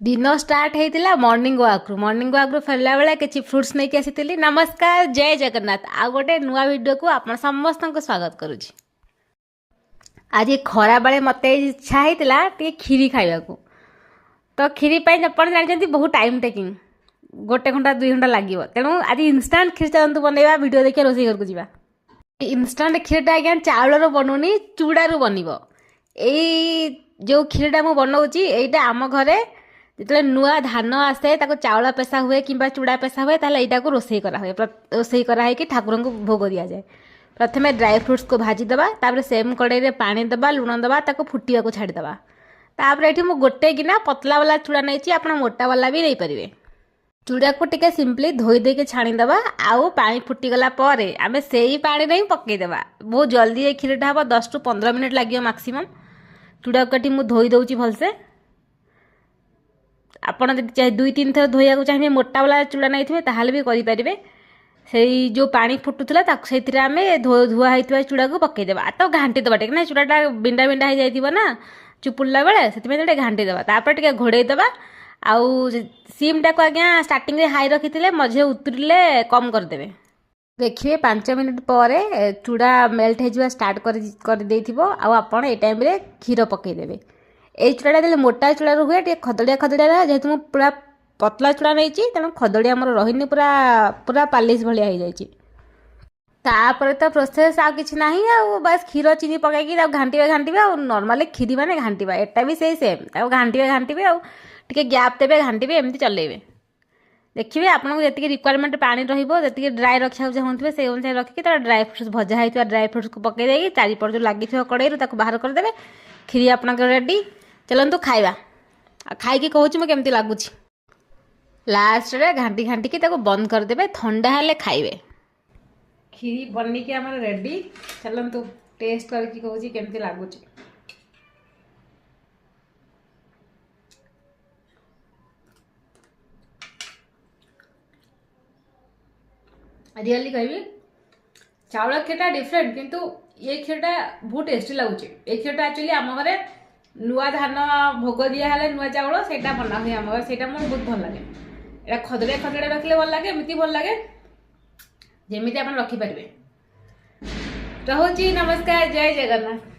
दिन स्टार्ट होता morning walk रु फेरला बेले किसी फ्रुट्स नहीं कि आसी। नमस्कार, जय जगन्नाथ। आ गोटे नुआ वीडियो को आप समस्त को स्वागत करुच्ची। आज खरा बेले मत इच्छा होता खीरी खावा को। तो खीरी आप जानते बहुत टाइम टेकिंग, गोटे घंटा 2 घंटा लगे। तेणु आज इनस्टांट खीर चलते बनवा वीडियो देखिए रोसे घर को जावा। इनस्टांट खीरटा आज्ञा चाउल बनूनी चूड़ारू बनब। यही जो खीरटा मुझे बनाऊँगी यहीटा आम घरे जिते नुआ धान आसे चाउल पेशा हुए कि चूड़ा पेशा हुए यहाँ को रोसे करा हुए। रोसे कराई ठाकुर को भोग दि जाए। प्रथम ड्राई फ्रुट्स को भाजीदे, तापर सेम कड़े में पानी दबा, लुण दबा, फुटिया को छाड़ीदे। तापर ये मुझे गोटे गिना पतला वाला चूड़ा नहीं, आप मोटा वाला भी नहीं पारे। चूड़ा को टिके सिंपली धोई देके छाणीदे। आउ पानी फुटीगला आम से ही पानी नहीं पकईदे। बहुत जल्दी ये खीरटा हम 10 ରୁ 15 मिनट लगे मैक्सिमम। चूड़ा को मुझे धोई दौची भलसे। आपड़ 2-3 थर धोया चाहिए, मोटा वाला चूड़ा नहीं थे ताल भी करें। से जो पानी फुटुला से आम धुआ होता चूड़ा को पकईदे। तो घाटीदे टे ना, चूड़ाटा बिंडा बिंडा हो जाए ना चुपुड़ा बेले से घाटीदे। तापर घोड़ेदे। आउ सीमटा को आज्ञा स्टार्टिंग हाई रखी थे, मझे उतरिले कम करदे। देखिए 5 मिनट पर चूड़ा मेल्ट हो स्टार्ट कर आपड़ ये टाइम क्षीर पकईदे। ये चूड़ा दे मोटा चूड़ा हुए टे खदड़िया खदड़िया, जेहेतु मुझे पूरा पतला चूड़ा नहीं तेणु खदड़िया मोर रही पूरा पूरा पालिश भाया हो जाए। तापर तो प्रोसेस आ कि ना बस क्षीर चीनी पकईकि घाटे घाटे नॉर्मली खीरी माने घाटा एटा भी सही सेम घाटे टे गैप देवे घाटे एमती चलेबे। देखिए आपको जी रिक्वायरमेंट पानी रही ड्राए रखा चाहते से अनुसार रखिक ड्राए फ्रुट्स भजा होता ड्राए फ्रुट्स को पकईदे चारिपट जो लगी कड़े बाहर करदे। खीरी आप रेडी। चलतु खाଇବା। खाई कहूँ मुझे केमती लगुच। लास्ट रे घाटी घाटिकी बंद करदे, ठंडा हेले खाइबे। खीरी बनिकी आम रेडी। चलतु टेस्ट करके कहूँ केमती लगुच। रियली कहबी चाउल खीरटा डिफरेंट, किंतु ये खीरटा बहुत टेस्टी लगुच। ये खीरटा एक्चुअली आम घरे नुआ धान भोग दिया है नुआ चाउल से बना हुए आम घर, से मोर बहुत भल लगे। यहाँ खदड़िया खदड़िया रखिले भल लगे, एमती भल लगे जमी आप रखिपारे। रहुची, नमस्कार, जय जगन्नाथ।